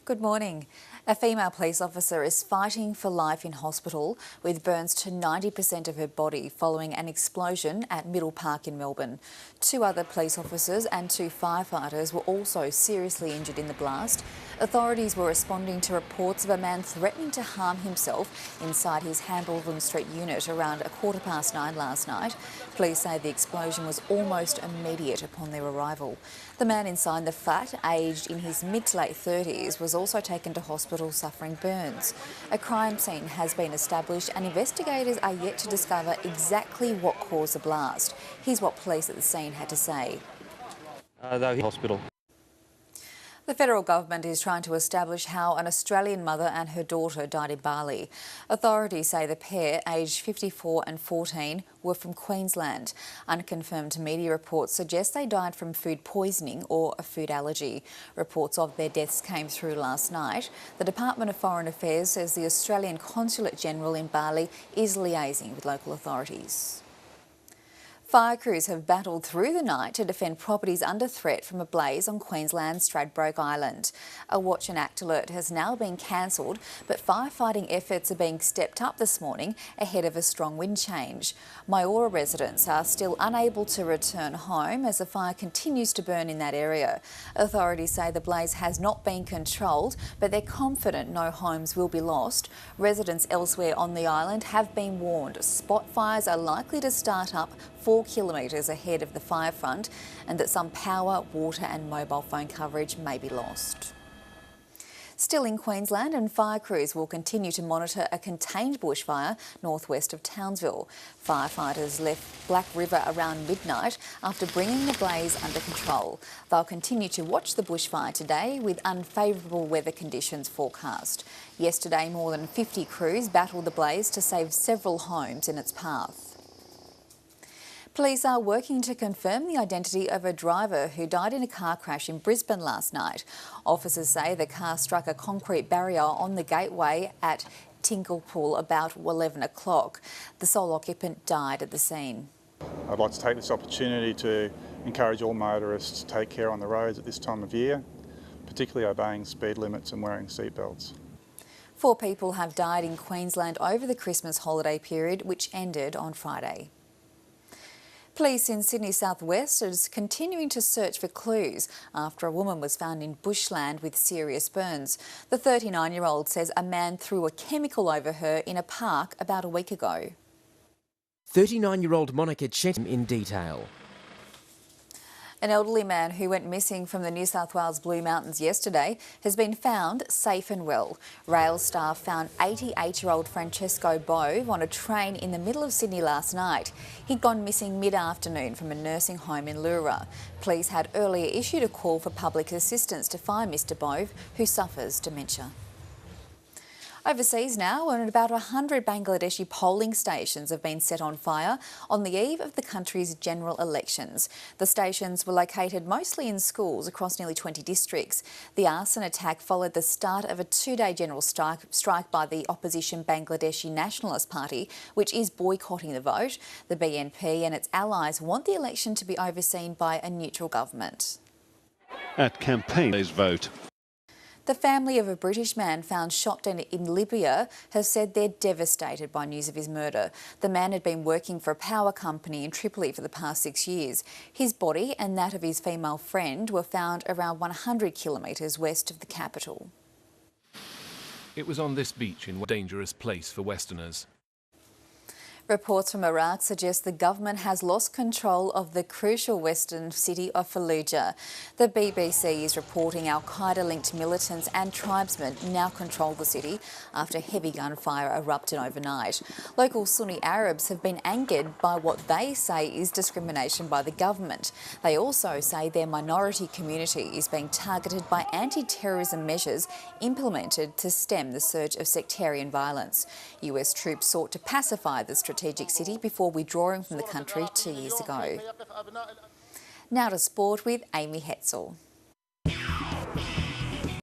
Good morning. A female police officer is fighting for life in hospital with burns to 90% of her body following an explosion at Middle Park in Melbourne. 2 other police officers and 2 firefighters were also seriously injured in the blast. Authorities were responding to reports of a man threatening to harm himself inside his Hambleton Street unit around 9:15 last night. Police say the explosion was almost immediate upon their arrival. The man inside the flat, aged in his mid to late 30s, was also taken to hospital suffering burns. A crime scene has been established and investigators are yet to discover exactly what caused the blast. Here's what police at the scene had to say. They were in hospital. The federal government is trying to establish how an Australian mother and her daughter died in Bali. Authorities say the pair, aged 54 and 14, were from Queensland. Unconfirmed media reports suggest they died from food poisoning or a food allergy. Reports of their deaths came through last night. The Department of Foreign Affairs says the Australian Consulate General in Bali is liaising with local authorities. Fire crews have battled through the night to defend properties under threat from a blaze on Queensland's Stradbroke Island. A watch and act alert has now been cancelled, but firefighting efforts are being stepped up this morning ahead of a strong wind change. Myora residents are still unable to return home as the fire continues to burn in that area. Authorities say the blaze has not been controlled, but they're confident no homes will be lost. Residents elsewhere on the island have been warned spot fires are likely to start up 4 kilometres ahead of the fire front and that some power, water and mobile phone coverage may be lost. Still in Queensland, and fire crews will continue to monitor a contained bushfire northwest of Townsville. Firefighters left Black River around midnight after bringing the blaze under control. They'll continue to watch the bushfire today with unfavourable weather conditions forecast. Yesterday, more than 50 crews battled the blaze to save several homes in its path. Police are working to confirm the identity of a driver who died in a car crash in Brisbane last night. Officers say the car struck a concrete barrier on the gateway at Tinklepool about 11 o'clock. The sole occupant died at the scene. I'd like to take this opportunity to encourage all motorists to take care on the roads at this time of year, particularly obeying speed limits and wearing seatbelts. 4 people have died in Queensland over the Christmas holiday period, which ended on Friday. Police in Sydney southwest is continuing to search for clues after a woman was found in bushland with serious burns. The 39-year-old says a man threw a chemical over her in a park about a week ago. 39-year-old Monica Chettam in detail. An elderly man who went missing from the New South Wales Blue Mountains yesterday has been found safe and well. Rail staff found 88-year-old Francesco Bove on a train in the middle of Sydney last night. He'd gone missing mid-afternoon from a nursing home in Leura. Police had earlier issued a call for public assistance to find Mr Bove, who suffers dementia. Overseas now, and about 100 Bangladeshi polling stations have been set on fire on the eve of the country's general elections. The stations were located mostly in schools across nearly 20 districts. The arson attack followed the start of a 2-day general strike by the opposition Bangladeshi Nationalist Party, which is boycotting the vote. The BNP and its allies want the election to be overseen by a neutral government. At campaign day's vote. The family of a British man found shot dead in Libya has said they're devastated by news of his murder. The man had been working for a power company in Tripoli for the past 6 years. His body and that of his female friend were found around 100 kilometres west of the capital. It was on this beach in a dangerous place for Westerners. Reports from Iraq suggest the government has lost control of the crucial western city of Fallujah. The BBC is reporting al-Qaeda-linked militants and tribesmen now control the city after heavy gunfire erupted overnight. Local Sunni Arabs have been angered by what they say is discrimination by the government. They also say their minority community is being targeted by anti-terrorism measures implemented to stem the surge of sectarian violence. US troops sought to pacify the strategic city before withdrawing from the country 2 years ago. Now to sport with Amy Hetzel.